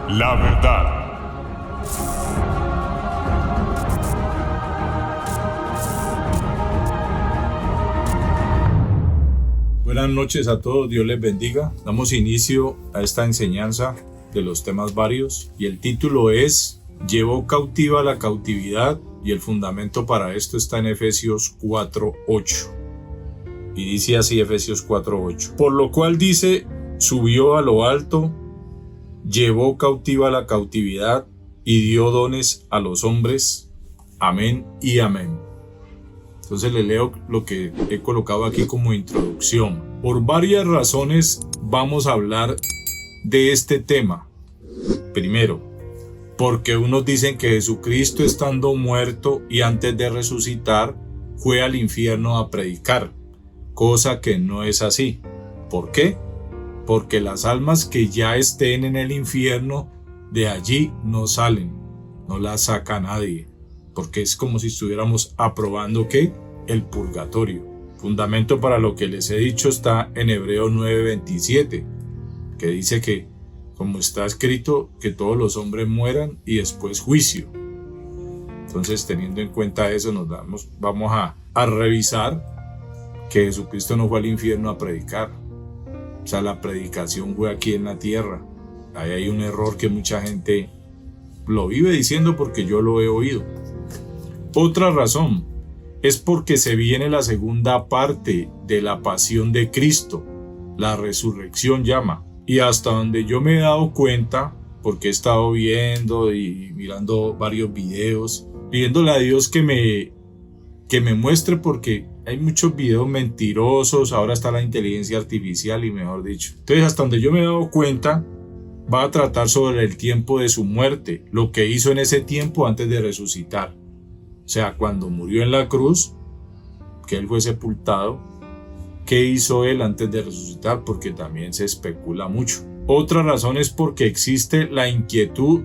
La verdad. Buenas noches a todos, Dios les bendiga. Damos inicio a esta enseñanza de los temas varios y el título es Llevó cautiva la cautividad, y el fundamento para esto está en Efesios 4:8. Y dice así Efesios 4:8. Por lo cual dice, subió a lo alto, llevó cautiva la cautividad y dio dones a los hombres. Amén y amén. Entonces le leo lo que he colocado aquí como introducción. Por varias razones vamos a hablar de este tema. Primero, porque unos dicen que Jesucristo, estando muerto y antes de resucitar, fue al infierno a predicar, cosa que no es así. ¿Por qué? Porque las almas que ya estén en el infierno, de allí no salen, no las saca nadie, porque es como si estuviéramos aprobando ¿qué? El purgatorio. Fundamento para lo que les he dicho está en Hebreos 9:27, que dice que, como está escrito, que todos los hombres mueran y después juicio. Entonces, teniendo en cuenta eso, vamos a revisar que Jesucristo no fue al infierno a predicar. O sea, la predicación fue aquí en la tierra. Ahí hay un error que mucha gente lo vive diciendo porque yo lo he oído. Otra razón es porque se viene la segunda parte de la pasión de Cristo. La resurrección llama. Y hasta donde yo me he dado cuenta, porque he estado viendo y mirando varios videos, pidiéndole a Dios que me muestre, porque hay muchos videos mentirosos, ahora está la inteligencia artificial y mejor dicho. Entonces, hasta donde yo me he dado cuenta, va a tratar sobre el tiempo de su muerte, lo que hizo en ese tiempo antes de resucitar. O sea, cuando murió en la cruz, que él fue sepultado, ¿qué hizo él antes de resucitar? Porque también se especula mucho. Otra razón es porque existe la inquietud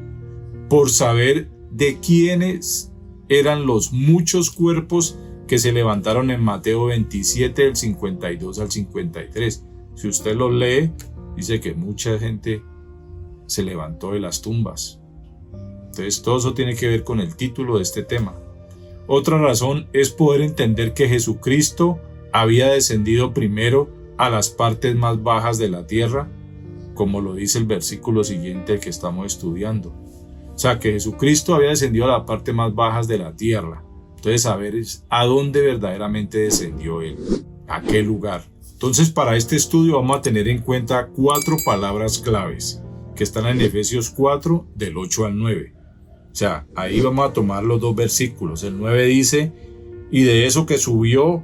por saber de quiénes eran los muchos cuerpos que se levantaron en Mateo 27, del 52 al 53. Si usted lo lee, dice que mucha gente se levantó de las tumbas. Entonces todo eso tiene que ver con el título de este tema. Otra razón es poder entender que Jesucristo había descendido primero a las partes más bajas de la tierra, como lo dice el versículo siguiente que estamos estudiando. O sea, que Jesucristo había descendido a las partes más bajas de la tierra. Entonces, saber a dónde verdaderamente descendió él, a qué lugar. Entonces, para este estudio vamos a tener en cuenta 4 palabras claves que están en Efesios 4, del 8 al 9. O sea, ahí vamos a tomar los 2 versículos. El 9 dice, y de eso que subió,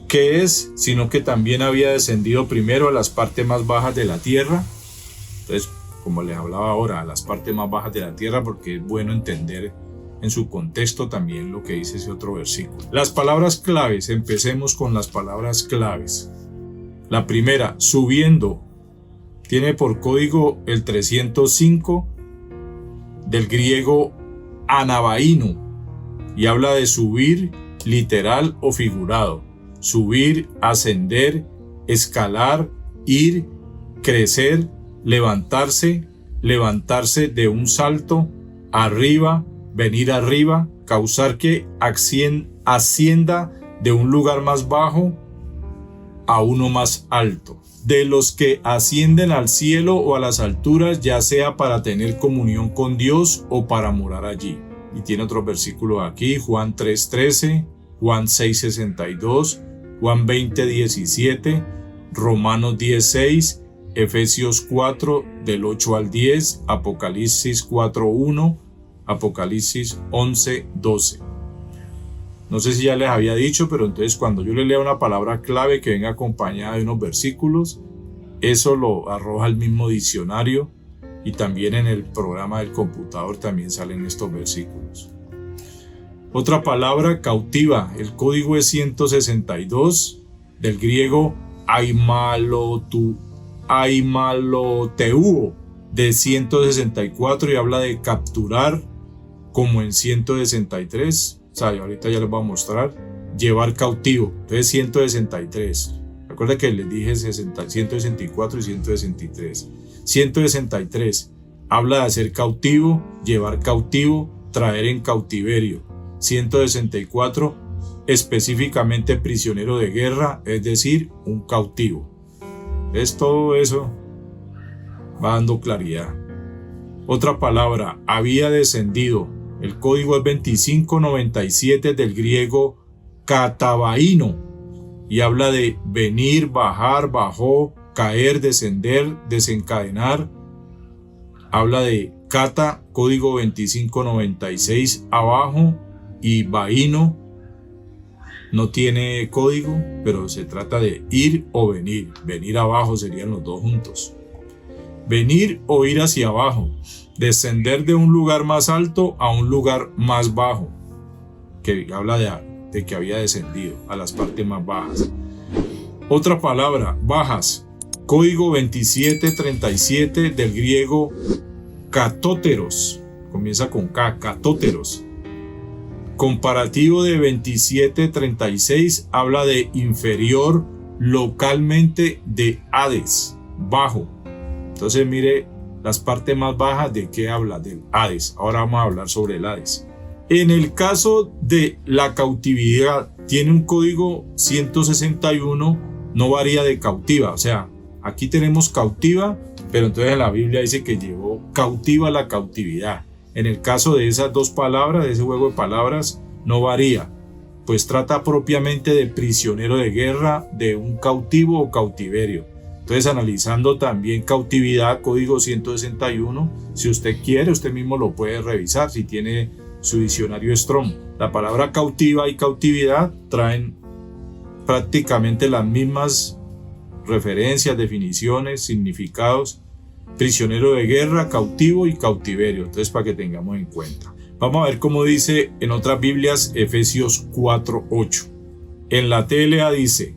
¿qué es? Sino que también había descendido primero a las partes más bajas de la tierra. Entonces, como les hablaba ahora, a las partes más bajas de la tierra, porque es bueno entender en su contexto también lo que dice ese otro versículo. Las palabras claves, empecemos con las palabras claves. La primera, subiendo, tiene por código el 305 del griego anabaino y habla de subir literal o figurado. Subir, ascender, escalar, ir, crecer, levantarse de un salto, arriba, venir arriba, causar que ascienda de un lugar más bajo a uno más alto. De los que ascienden al cielo o a las alturas, ya sea para tener comunión con Dios o para morar allí. Y tiene otros versículos aquí, Juan 3:13, Juan 6:62, Juan 20:17, Romanos 10:6, Efesios 4, del 8 al 10, Apocalipsis 4:1, Apocalipsis 11:12. No sé si ya les había dicho, pero entonces cuando yo le lea una palabra clave que venga acompañada de unos versículos, eso lo arroja el mismo diccionario y también en el programa del computador también salen estos versículos. Otra palabra, cautiva, el código es 162 del griego aimaloteuo de 164 y habla de capturar, como en 163. O sea, ahorita ya les voy a mostrar. Llevar cautivo. Entonces 163. Recuerda que les dije 164 y 163. 163. habla de hacer cautivo, llevar cautivo, traer en cautiverio. 164, específicamente prisionero de guerra, es decir, un cautivo. Todo eso va dando claridad. Otra palabra, había descendido. El código es 2597 del griego katabaino y habla de venir, bajar, bajó, caer, descender, desencadenar. Habla de kata, código 2596 abajo, y baino no tiene código, pero se trata de ir o venir. Venir abajo serían los dos juntos. Venir o ir hacia abajo. Descender de un lugar más alto a un lugar más bajo, que habla de que había descendido a las partes más bajas. Otra palabra, bajas, código 2737 del griego katóteros, comienza con K, katóteros. Comparativo de 2736 habla de inferior, localmente de Hades, bajo. Entonces mire las partes más bajas, ¿de qué habla? Del Hades. Ahora vamos a hablar sobre el Hades. En el caso de la cautividad, tiene un código 161, no varía de cautiva. O sea, aquí tenemos cautiva, pero entonces en la Biblia dice que llevó cautiva la cautividad. En el caso de esas dos palabras, de ese juego de palabras, no varía, pues trata propiamente de prisionero de guerra, de un cautivo o cautiverio. Entonces, analizando también cautividad, código 161, si usted quiere, usted mismo lo puede revisar si tiene su diccionario Strong. La palabra cautiva y cautividad traen prácticamente las mismas referencias, definiciones, significados. Prisionero de guerra, cautivo y cautiverio. Entonces, para que tengamos en cuenta. Vamos a ver cómo dice en otras Biblias Efesios 4:8. En la TLA dice: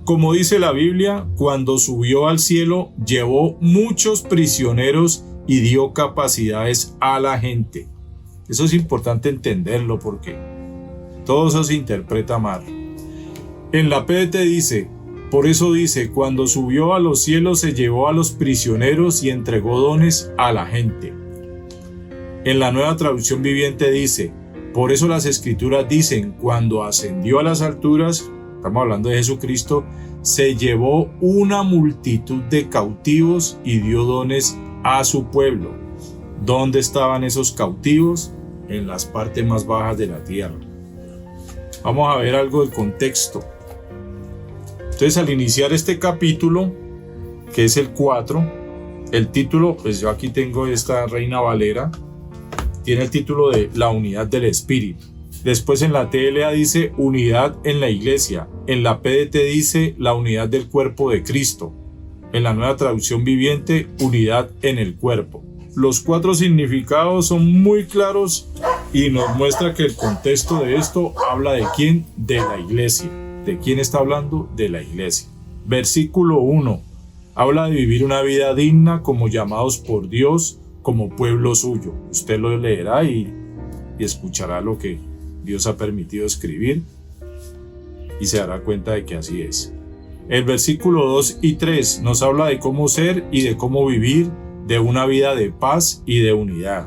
como dice la Biblia, cuando subió al cielo, llevó muchos prisioneros y dio capacidades a la gente. Eso es importante entenderlo porque todo eso se interpreta mal. En la PDT dice: por eso dice, cuando subió a los cielos se llevó a los prisioneros y entregó dones a la gente. En la Nueva Traducción Viviente dice: por eso las Escrituras dicen, cuando ascendió a las alturas, estamos hablando de Jesucristo, se llevó una multitud de cautivos y dio dones a su pueblo. ¿Dónde estaban esos cautivos? En las partes más bajas de la tierra. Vamos a ver algo del contexto. Entonces, al iniciar este capítulo, que es el 4, el título, pues yo aquí tengo esta Reina Valera, tiene el título de La unidad del Espíritu. Después en la TLA dice unidad en la iglesia. En la PDT dice la unidad del cuerpo de Cristo. En la Nueva Traducción Viviente, unidad en el cuerpo. Los 4 significados son muy claros y nos muestra que el contexto de esto habla de quién, de la iglesia. ¿De quién está hablando? De la iglesia. Versículo 1. Habla de vivir una vida digna como llamados por Dios, como pueblo suyo. Usted lo leerá y escuchará lo que Dios ha permitido escribir y se dará cuenta de que así es. El versículo 2 y 3 nos habla de cómo ser y de cómo vivir, de una vida de paz y de unidad.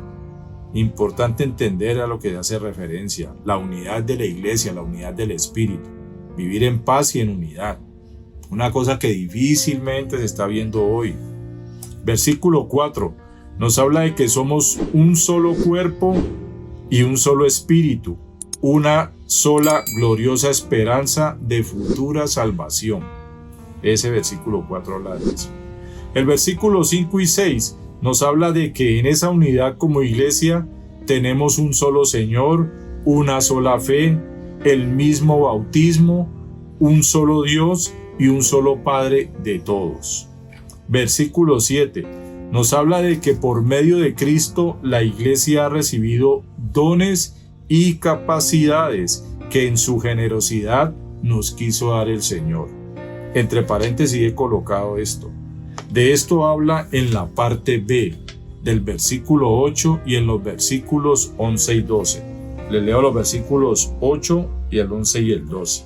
Importante entender a lo que hace referencia, la unidad de la iglesia, la unidad del Espíritu. Vivir en paz y en unidad. Una cosa que difícilmente se está viendo hoy. Versículo 4 nos habla de que somos un solo cuerpo y un solo espíritu, una sola gloriosa esperanza de futura salvación. Ese versículo 4 habla de eso. El versículo 5 y 6 nos habla de que en esa unidad como iglesia tenemos un solo Señor, una sola fe, el mismo bautismo, un solo Dios y un solo Padre de todos. Versículo 7 nos habla de que por medio de Cristo la iglesia ha recibido dones y capacidades que en su generosidad nos quiso dar el Señor. Entre paréntesis he colocado esto. De esto habla en la parte B del versículo 8 y en los versículos 11 y 12. Les leo los versículos 8 y el 11 y el 12.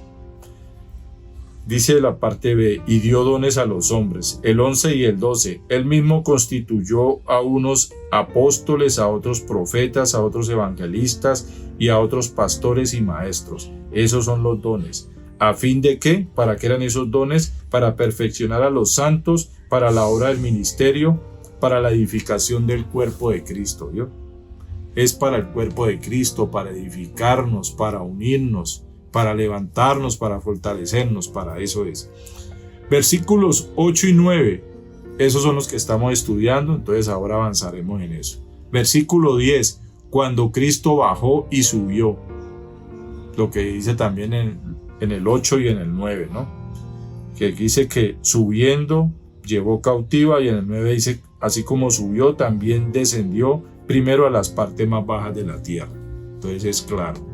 Dice la parte B, y dio dones a los hombres. El 11 y el 12, él mismo constituyó a unos apóstoles, a otros profetas, a otros evangelistas y a otros pastores y maestros. Esos son los dones. ¿A fin de qué? ¿Para qué eran esos dones? Para perfeccionar a los santos, para la obra del ministerio, para la edificación del cuerpo de Cristo. ¿Vio? Es para el cuerpo de Cristo, para edificarnos, para unirnos, para levantarnos, para fortalecernos, para eso es. Versículos 8 y 9, esos son los que estamos estudiando, entonces ahora avanzaremos en eso. Versículo 10, cuando Cristo bajó y subió, lo que dice también en el 8 y en el 9, ¿no? Que dice que subiendo llevó cautiva, y en el 9 dice, así como subió, también descendió primero a las partes más bajas de la tierra. Entonces es claro.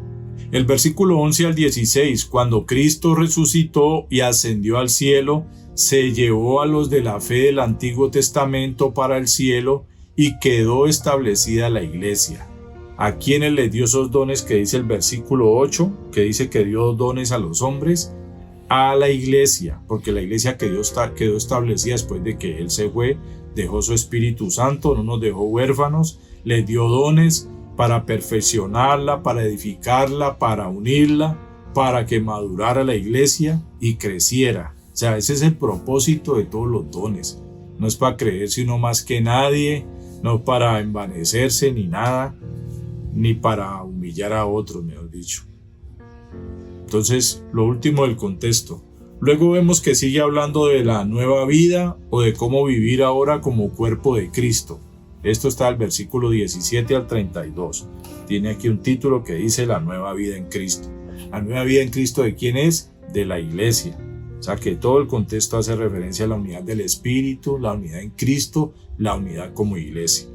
El versículo 11 al 16, cuando Cristo resucitó y ascendió al cielo, se llevó a los de la fe del Antiguo Testamento para el cielo y quedó establecida la iglesia. ¿A quienes les dio esos dones que dice el versículo 8? Que dice que dio dones a los hombres. A la iglesia, porque la iglesia quedó establecida después de que Él se fue, dejó su Espíritu Santo, no nos dejó huérfanos, les dio dones para perfeccionarla, para edificarla, para unirla, para que madurara la iglesia y creciera. O sea, ese es el propósito de todos los dones. No es para creerse uno más que nadie, no para envanecerse ni nada, ni para humillar a otros, mejor dicho. Entonces, lo último del contexto. Luego vemos que sigue hablando de la nueva vida o de cómo vivir ahora como cuerpo de Cristo. Esto está del versículo 17 al 32. Tiene aquí un título que dice la nueva vida en Cristo. La nueva vida en Cristo, ¿de quién es? De la iglesia. O sea que todo el contexto hace referencia a la unidad del Espíritu, la unidad en Cristo, la unidad como iglesia.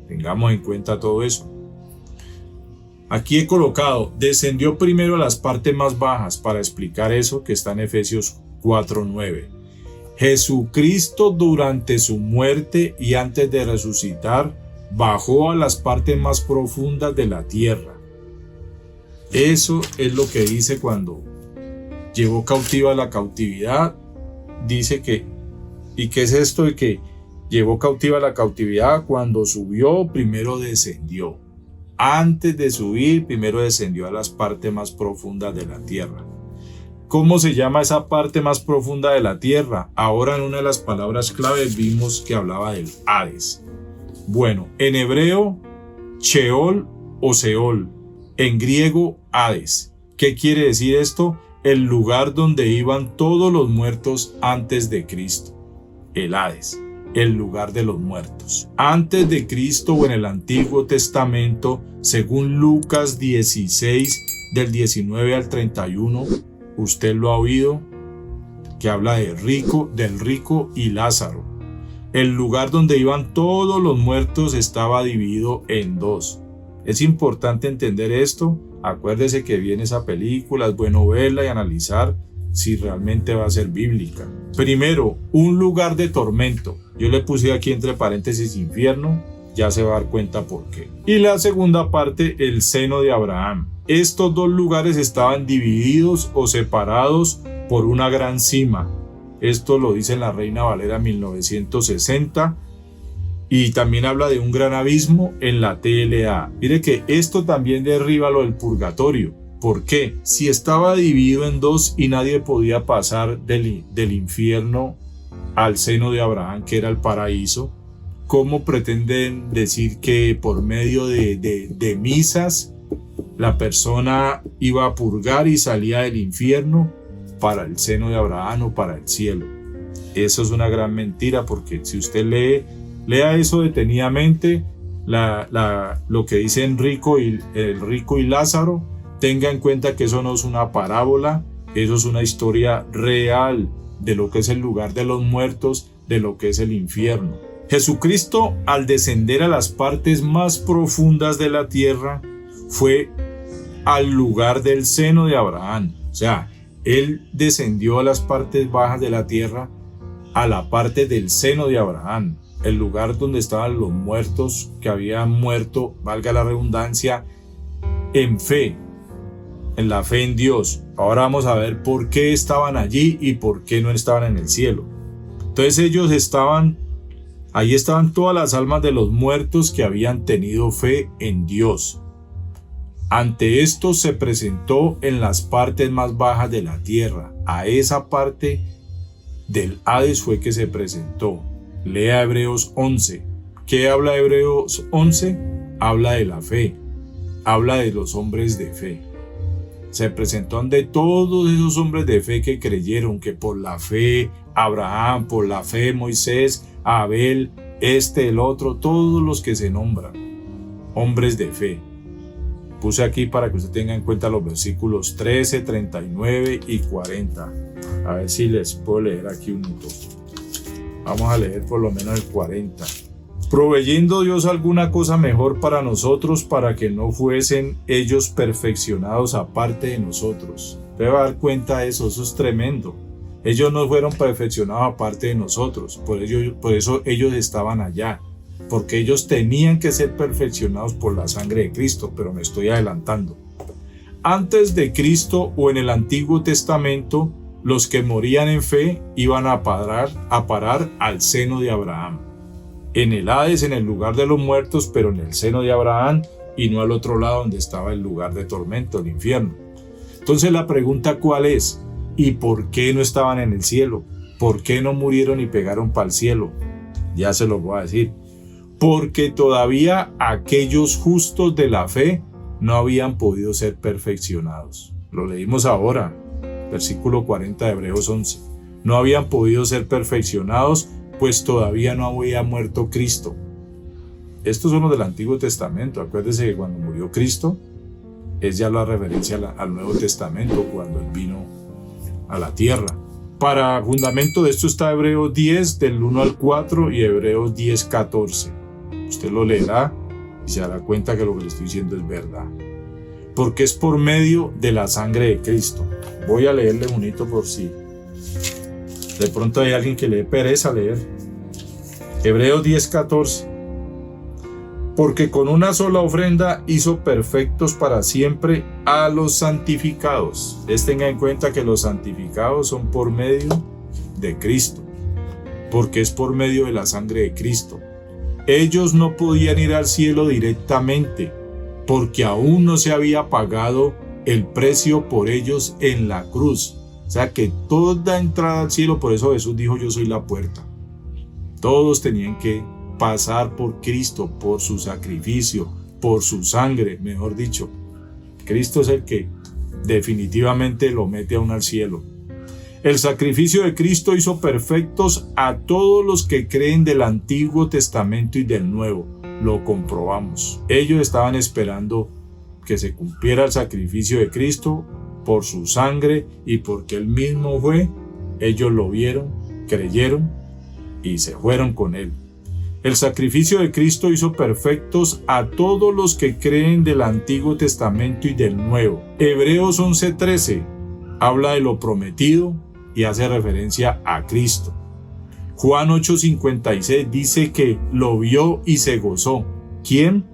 Tengamos en cuenta todo eso. Aquí he colocado, descendió primero a las partes más bajas para explicar eso que está en Efesios 4:9. Jesucristo durante su muerte y antes de resucitar bajó a las partes más profundas de la tierra. Eso es lo que dice cuando llevó cautiva la cautividad. Dice que, ¿y qué es esto de que llevó cautiva la cautividad? Cuando subió, primero descendió. Antes de subir, primero descendió a las partes más profundas de la tierra. ¿Cómo se llama esa parte más profunda de la tierra? Ahora en una de las palabras claves vimos que hablaba del Hades. Bueno, en hebreo, Sheol o Seol. En griego, Hades. ¿Qué quiere decir esto? El lugar donde iban todos los muertos antes de Cristo. El Hades, el lugar de los muertos. Antes de Cristo o en el Antiguo Testamento, según Lucas 16, del 19 al 31, usted lo ha oído, que habla del rico y Lázaro. El lugar donde iban todos los muertos estaba dividido en dos. Es importante entender esto. Acuérdese que viene esa película, es bueno verla y analizar si realmente va a ser bíblica. Primero, un lugar de tormento. Yo le puse aquí entre paréntesis infierno, ya se va a dar cuenta por qué. Y la segunda parte, el seno de Abraham. Estos dos lugares estaban divididos o separados por una gran cima. Esto lo dice en la Reina Valera 1960. Y también habla de un gran abismo en la TLA. Mire que esto también derriba lo del purgatorio. ¿Por qué? Si estaba dividido en dos y nadie podía pasar del infierno al seno de Abraham, que era el paraíso, ¿cómo pretenden decir que por medio de misas la persona iba a purgar y salía del infierno para el seno de Abraham o para el cielo? Eso es una gran mentira, porque si usted lea eso detenidamente, lo que dice el rico y Lázaro, tenga en cuenta que eso no es una parábola, eso es una historia real de lo que es el lugar de los muertos, de lo que es el infierno. Jesucristo, al descender a las partes más profundas de la tierra, fue al lugar del seno de Abraham. O sea, Él descendió a las partes bajas de la tierra, a la parte del seno de Abraham, el lugar donde estaban los muertos que habían muerto, valga la redundancia, en fe. en la fe en Dios. Ahora vamos a ver por qué estaban allí y por qué no estaban en el cielo. Entonces ahí estaban todas las almas de los muertos que habían tenido fe en Dios. Ante esto se presentó en las partes más bajas de la tierra. A esa parte del Hades fue que se presentó. Lea Hebreos 11. ¿Qué habla Hebreos 11? Habla de la fe. Habla de los hombres de fe. Se presentó ante todos esos hombres de fe que creyeron, que por la fe Abraham, por la fe Moisés, Abel, el otro, todos los que se nombran, hombres de fe. Puse aquí para que usted tenga en cuenta los versículos 13, 39 y 40. A ver si les puedo leer aquí un hito. Vamos a leer por lo menos el 40. Proveyendo Dios alguna cosa mejor para nosotros, para que no fuesen ellos perfeccionados aparte de nosotros. Te va a dar cuenta de eso es tremendo. Ellos no fueron perfeccionados aparte de nosotros, por eso ellos estaban allá, porque ellos tenían que ser perfeccionados por la sangre de Cristo, pero me estoy adelantando. Antes de Cristo o en el Antiguo Testamento, los que morían en fe iban a parar al seno de Abraham. En el Hades, en el lugar de los muertos, pero en el seno de Abraham y no al otro lado donde estaba el lugar de tormento, el infierno. Entonces la pregunta ¿cuál es? ¿Y por qué no estaban en el cielo? ¿Por qué no murieron y pegaron para el cielo? Ya se los voy a decir. Porque todavía aquellos justos de la fe no habían podido ser perfeccionados. Lo leímos ahora, versículo 40 de Hebreos 11. No habían podido ser perfeccionados, pues todavía no había muerto Cristo. Estos son los del Antiguo Testamento. Acuérdese que cuando murió Cristo, es ya la referencia al Nuevo Testamento, cuando Él vino a la tierra. Para fundamento de esto está Hebreos 10, del 1 al 4, y Hebreos 10, 14. Usted lo leerá y se dará cuenta que lo que le estoy diciendo es verdad. Porque es por medio de la sangre de Cristo. Voy a leerle bonito por si de pronto hay alguien que le dé pereza leer. Hebreos 10, 14. Porque con una sola ofrenda hizo perfectos para siempre a los santificados. Tenga en cuenta que los santificados son por medio de Cristo, porque es por medio de la sangre de Cristo. Ellos no podían ir al cielo directamente, porque aún no se había pagado el precio por ellos en la cruz. O sea que toda entrada al cielo, por eso Jesús dijo: yo soy la puerta. Todos tenían que pasar por Cristo, por su sacrificio, por su sangre, mejor dicho. Cristo es el que definitivamente lo mete a uno al cielo. El sacrificio de Cristo hizo perfectos a todos los que creen del Antiguo Testamento y del Nuevo. Lo comprobamos. Ellos estaban esperando que se cumpliera el sacrificio de Cristo por su sangre, y porque Él mismo fue, ellos lo vieron, creyeron y se fueron con Él. El sacrificio de Cristo hizo perfectos a todos los que creen del Antiguo Testamento y del Nuevo. Hebreos 11:13 habla de lo prometido y hace referencia a Cristo. Juan 8:56 dice que lo vio y se gozó. ¿Quién?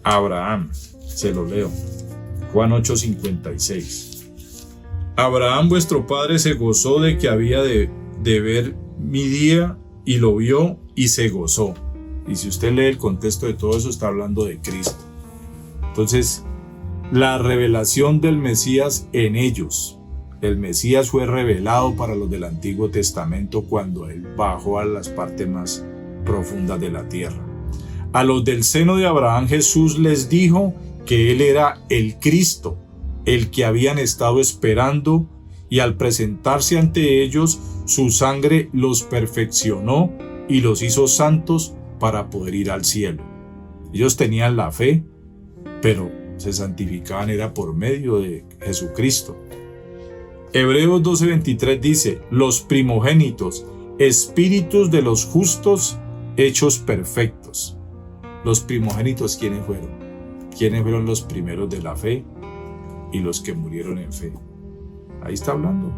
Abraham. Se lo leo. Juan 8:56. Abraham vuestro padre se gozó de que había de ver mi día, y lo vio y se gozó. Y si usted lee el contexto de todo eso, está hablando de Cristo. Entonces, la revelación del Mesías en ellos. El Mesías fue revelado para los del Antiguo Testamento cuando Él bajó a las partes más profundas de la tierra. A los del seno de Abraham, Jesús les dijo que Él era el Cristo, el que habían estado esperando, y al presentarse ante ellos, su sangre los perfeccionó y los hizo santos para poder ir al cielo. Ellos tenían la fe, pero se santificaban era por medio de Jesucristo. Hebreos 12:23 dice: los primogénitos, espíritus de los justos hechos perfectos. Los primogénitos, ¿quiénes fueron? ¿Quiénes fueron los primeros de la fe y los que murieron en fe? Ahí está hablando.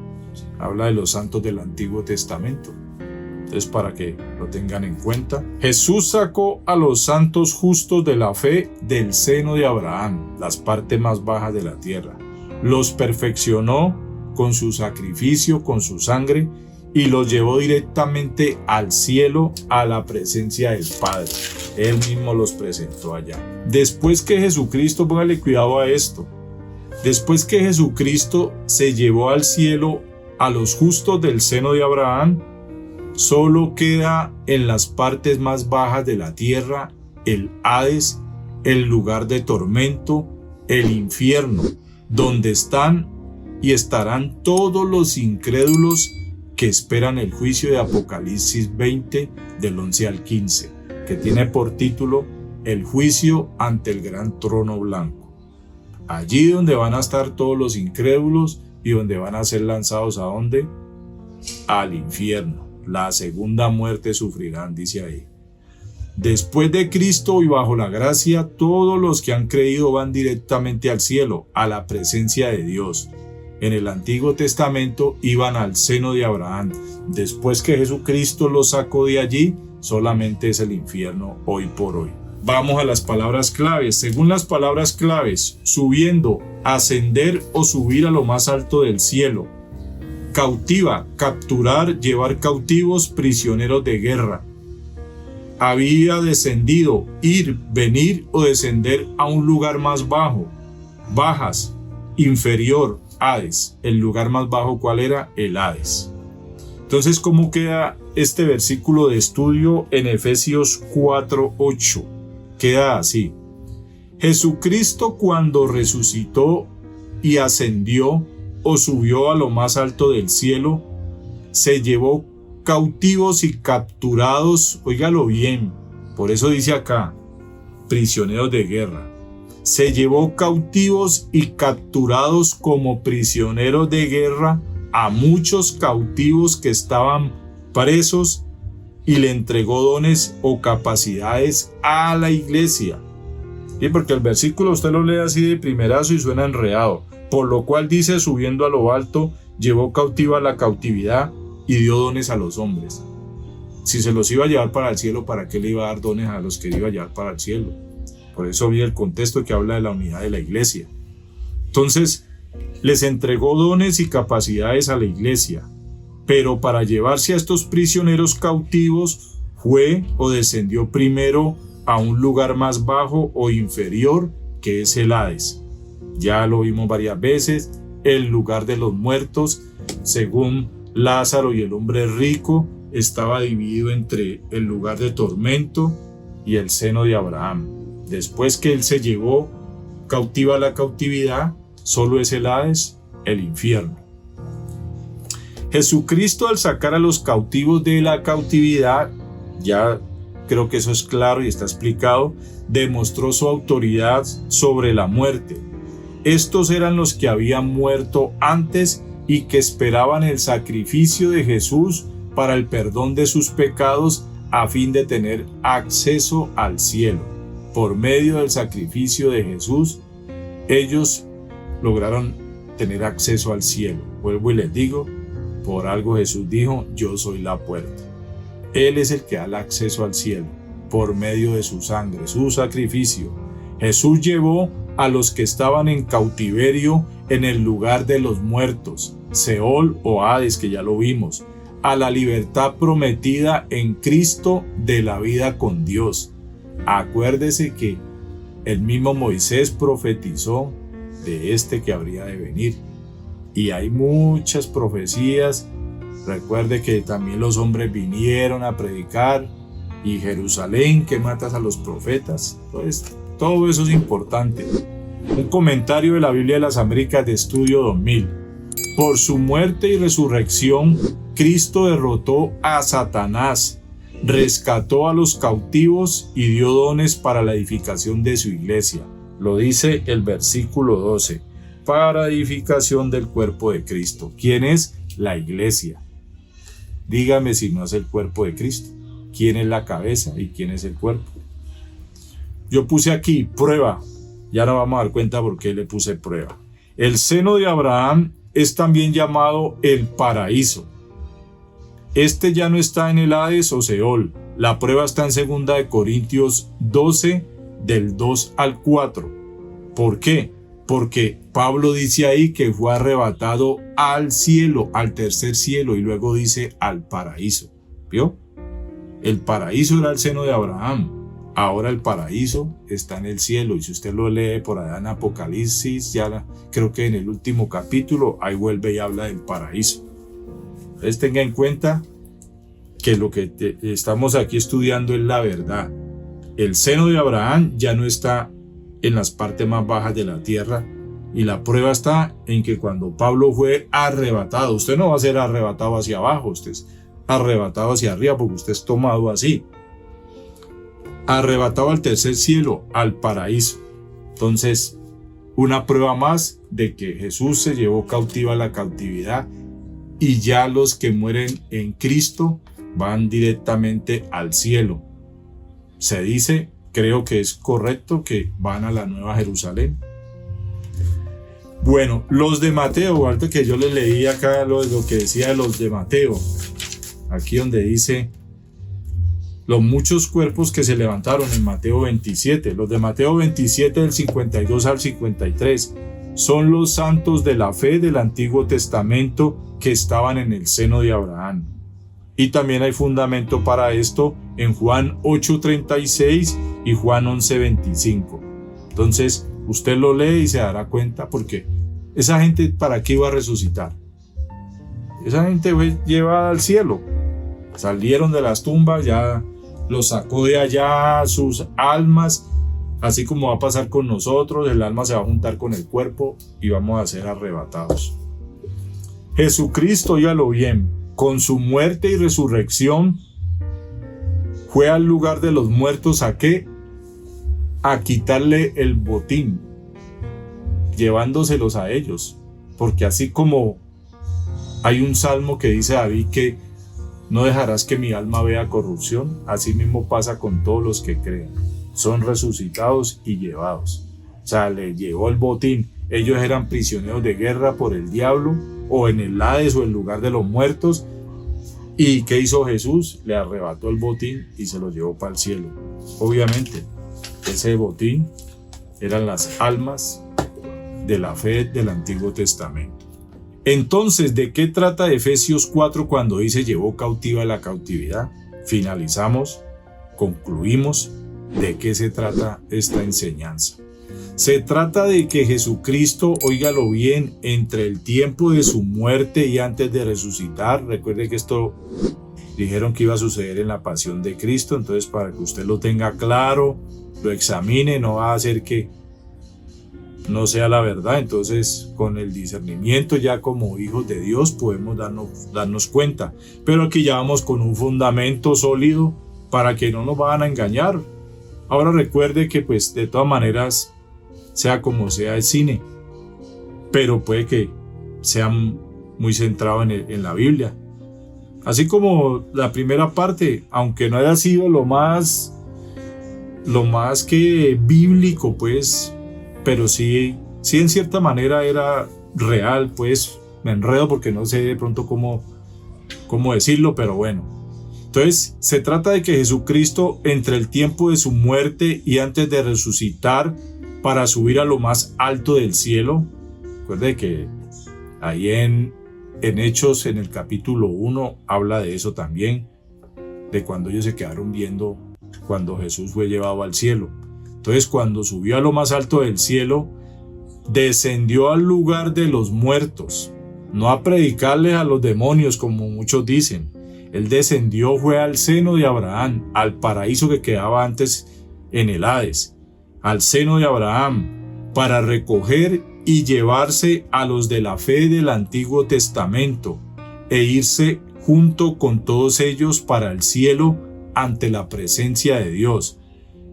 Habla de los santos del Antiguo Testamento. Entonces, para que lo tengan en cuenta, Jesús sacó a los santos justos de la fe del seno de Abraham, las partes más bajas de la tierra. los perfeccionó con su sacrificio, con su sangre, y los llevó directamente al cielo, a la presencia del Padre. Él mismo los presentó allá. Después que Jesucristo, póngale cuidado a esto, después que Jesucristo se llevó al cielo a los justos del seno de Abraham, solo queda en las partes más bajas de la tierra el Hades, el lugar de tormento, el infierno, donde están y estarán todos los incrédulos que esperan el juicio de Apocalipsis 20 del 11 al 15, que tiene por título El juicio ante el gran trono blanco. Allí donde van a estar todos los incrédulos y donde van a ser lanzados ¿a dónde? Al infierno. La segunda muerte sufrirán, dice ahí. Después de Cristo y bajo la gracia, todos los que han creído van directamente al cielo, a la presencia de Dios. En el Antiguo Testamento iban al seno de Abraham. Después que Jesucristo los sacó de allí, solamente es el infierno hoy por hoy. Vamos a las palabras claves. Según las palabras claves, subiendo, ascender o subir a lo más alto del cielo. Cautiva, capturar, llevar cautivos, prisioneros de guerra. Había descendido, ir, venir o descender a un lugar más bajo. Bajas, inferior, Hades. El lugar más bajo, ¿cuál era? El Hades. Entonces, ¿cómo queda este versículo de estudio en Efesios 4:8? Queda así. Jesucristo, cuando resucitó y ascendió o subió a lo más alto del cielo, se llevó cautivos y capturados, óigalo bien, por eso dice acá, prisioneros de guerra. Se llevó cautivos y capturados como prisioneros de guerra a muchos cautivos que estaban presos y le entregó dones o capacidades a la iglesia. Y porque el versículo usted lo lee así de primerazo y suena enredado, por lo cual dice, subiendo a lo alto, llevó cautiva la cautividad y dio dones a los hombres. Si se los iba a llevar para el cielo, ¿para qué le iba a dar dones a los que iba a llevar para el cielo? Por eso viene el contexto que habla de la unidad de la iglesia. Entonces, les entregó dones y capacidades a la iglesia, pero para llevarse a estos prisioneros cautivos, fue o descendió primero a un lugar más bajo o inferior, que es el Hades. Ya lo vimos varias veces, el lugar de los muertos, según Lázaro y el hombre rico, estaba dividido entre el lugar de tormento y el seno de Abraham. Después que él se llevó cautiva la cautividad, solo es el Hades, el infierno. Jesucristo, al sacar a los cautivos de la cautividad, ya creo que eso es claro y está explicado, demostró su autoridad sobre la muerte. Estos eran los que habían muerto antes y que esperaban el sacrificio de Jesús para el perdón de sus pecados a fin de tener acceso al cielo. Por medio del sacrificio de Jesús, ellos lograron tener acceso al cielo. Vuelvo y les digo, por algo Jesús dijo, yo soy la puerta. Él es el que da el acceso al cielo, por medio de su sangre, su sacrificio. Jesús llevó a los que estaban en cautiverio en el lugar de los muertos, Seol o Hades, que ya lo vimos, a la libertad prometida en Cristo de la vida con Dios. Acuérdese que el mismo Moisés profetizó de este que habría de venir. Y hay muchas profecías. Recuerde que también los hombres vinieron a predicar. Y Jerusalén, que matas a los profetas. Entonces, todo eso es importante. Un comentario de la Biblia de las Américas de Estudio 2000. Por su muerte y resurrección, Cristo derrotó a Satanás, rescató a los cautivos y dio dones para la edificación de su iglesia. Lo dice el versículo 12. Para edificación del cuerpo de Cristo. ¿Quién es? La iglesia. Dígame si no es el cuerpo de Cristo. ¿Quién es la cabeza y quién es el cuerpo? Yo puse aquí prueba. Ya nos vamos a dar cuenta por qué le puse prueba. El seno de Abraham es también llamado el paraíso. Este ya no está en el Hades o Seol. La prueba está en 2 Corintios 12, del 2 al 4. ¿Por qué? porque Pablo dice ahí que fue arrebatado al cielo, al tercer cielo, y luego dice al paraíso. ¿Vio? El paraíso era el seno de Abraham. Ahora el paraíso está en el cielo, y si usted lo lee por allá en Apocalipsis, ya creo que en el último capítulo, ahí vuelve y habla del paraíso. Entonces tenga en cuenta que lo que estamos aquí estudiando es la verdad. El seno de Abraham ya no está en las partes más bajas de la tierra, y la prueba está en que cuando Pablo fue arrebatado, usted no va a ser arrebatado hacia abajo, usted es arrebatado hacia arriba porque usted es tomado así. Arrebatado al tercer cielo, al paraíso. Entonces, una prueba más de que Jesús se llevó cautiva la cautividad, y ya los que mueren en Cristo van directamente al cielo. Se dice, creo que es correcto, que van a la Nueva Jerusalén. Bueno, los de Mateo, ahorita que yo les leí acá lo que decía de los de Mateo, aquí donde dice los muchos cuerpos que se levantaron en Mateo 27. Los de Mateo 27 del 52 al 53 son los santos de la fe del Antiguo Testamento que estaban en el seno de Abraham. Y también hay fundamento para esto en Juan 8:36 y Juan 11:25. Entonces usted lo lee y se dará cuenta, porque esa gente, ¿para qué iba a resucitar? Esa gente fue llevada al cielo. Salieron de las tumbas, ya los sacó de allá sus almas, así como va a pasar con nosotros. El alma se va a juntar con el cuerpo y vamos a ser arrebatados. Jesucristo, óigalo bien, con su muerte y resurrección fue al lugar de los muertos. ¿A qué? A quitarle el botín, llevándoselos a ellos. Porque así como hay un salmo que dice David que no dejarás que mi alma vea corrupción, así mismo pasa con todos los que creen. Son resucitados y llevados. O sea, le llevó el botín. Ellos eran prisioneros de guerra por el diablo, o en el Hades, o el lugar de los muertos. ¿Y qué hizo Jesús? Le arrebató el botín y se lo llevó para el cielo. Obviamente, ese botín eran las almas de la fe del Antiguo Testamento. Entonces, ¿de qué trata Efesios 4 cuando dice llevó cautiva la cautividad? Finalizamos, concluimos. ¿De qué se trata esta enseñanza? Se trata de que Jesucristo, óigalo bien, entre el tiempo de su muerte y antes de resucitar, recuerde que esto dijeron que iba a suceder en la pasión de Cristo, entonces para que usted lo tenga claro, lo examine, no va a hacer que no sea la verdad. Entonces con el discernimiento ya como hijos de Dios podemos darnos cuenta, pero aquí ya vamos con un fundamento sólido para que no nos vayan a engañar. Ahora recuerde que pues de todas maneras, sea como sea el cine, pero puede que sea muy centrado en la Biblia, así como la primera parte, aunque no haya sido lo más que bíblico, pues, pero sí en cierta manera era real. Pues me enredo porque no sé de pronto cómo decirlo, pero bueno. Entonces se trata de que Jesucristo, entre el tiempo de su muerte y antes de resucitar para subir a lo más alto del cielo, recuerde que ahí en Hechos, en el capítulo 1, habla de eso también, de cuando ellos se quedaron viendo cuando Jesús fue llevado al cielo. Entonces cuando subió a lo más alto del cielo, descendió al lugar de los muertos, no a predicarles a los demonios como muchos dicen. Él descendió, fue al seno de Abraham, al paraíso que quedaba antes en el Hades, al seno de Abraham, para recoger y llevarse a los de la fe del Antiguo Testamento e irse junto con todos ellos para el cielo ante la presencia de Dios.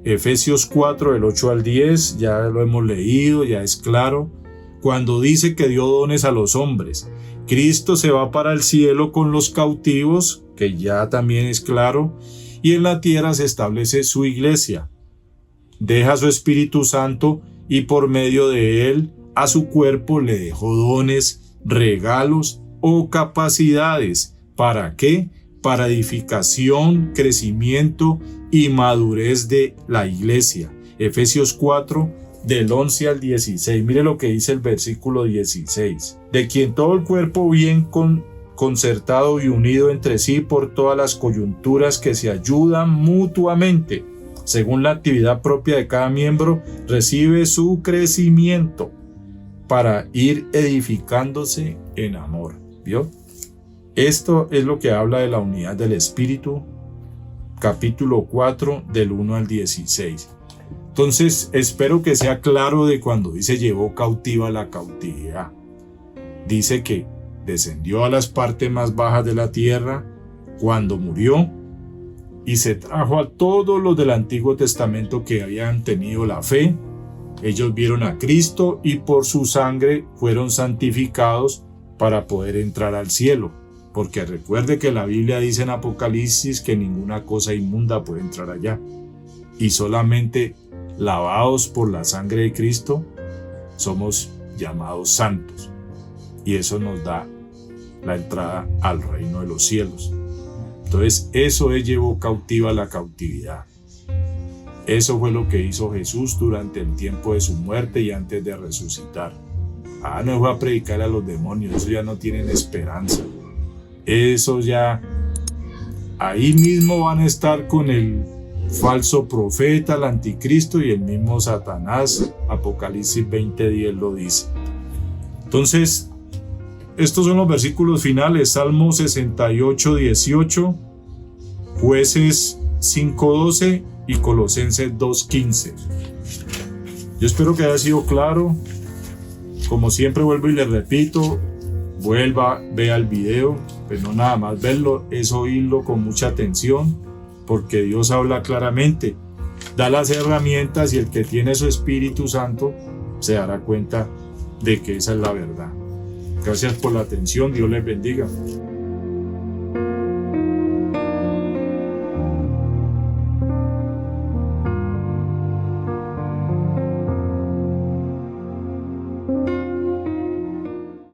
Efesios 4, del 8 al 10, ya lo hemos leído, ya es claro. Cuando dice que dio dones a los hombres, Cristo se va para el cielo con los cautivos, que ya también es claro, y en la tierra se establece su iglesia. Deja su Espíritu Santo y por medio de él a su cuerpo le dejó dones, regalos o capacidades. ¿Para qué? Para edificación, crecimiento y madurez de la iglesia. Efesios 4, del 11 al 16. Mire lo que dice el versículo 16. De quien todo el cuerpo bien concertado y unido entre sí por todas las coyunturas que se ayudan mutuamente, según la actividad propia de cada miembro, recibe su crecimiento para ir edificándose en amor. ¿Vio? Esto es lo que habla de la unidad del Espíritu, capítulo 4, del 1 al 16. Entonces, espero que sea claro de cuando dice llevó cautiva la cautividad. Dice que descendió a las partes más bajas de la tierra cuando murió y se trajo a todos los del Antiguo Testamento que habían tenido la fe. Ellos vieron a Cristo y por su sangre fueron santificados para poder entrar al cielo. Porque recuerde que la Biblia dice en Apocalipsis que ninguna cosa inmunda puede entrar allá. Y solamente lavados por la sangre de Cristo somos llamados santos. Y eso nos da la entrada al reino de los cielos. Entonces eso es llevó cautiva la cautividad. Eso fue lo que hizo Jesús durante el tiempo de su muerte y antes de resucitar. No fue a predicar a los demonios, eso ya no tienen esperanza. Eso ya, ahí mismo van a estar con el falso profeta, el anticristo y el mismo Satanás. Apocalipsis 20:10 lo dice. Entonces, estos son los versículos finales: Salmo 68:18, Jueces 5:12 y Colosenses 2:15. Yo espero que haya sido claro. Como siempre vuelvo y le repito, vea el video, pero no nada más verlo, es oírlo con mucha atención, porque Dios habla claramente, da las herramientas y el que tiene su Espíritu Santo se dará cuenta de que esa es la verdad. Gracias por la atención, Dios les bendiga.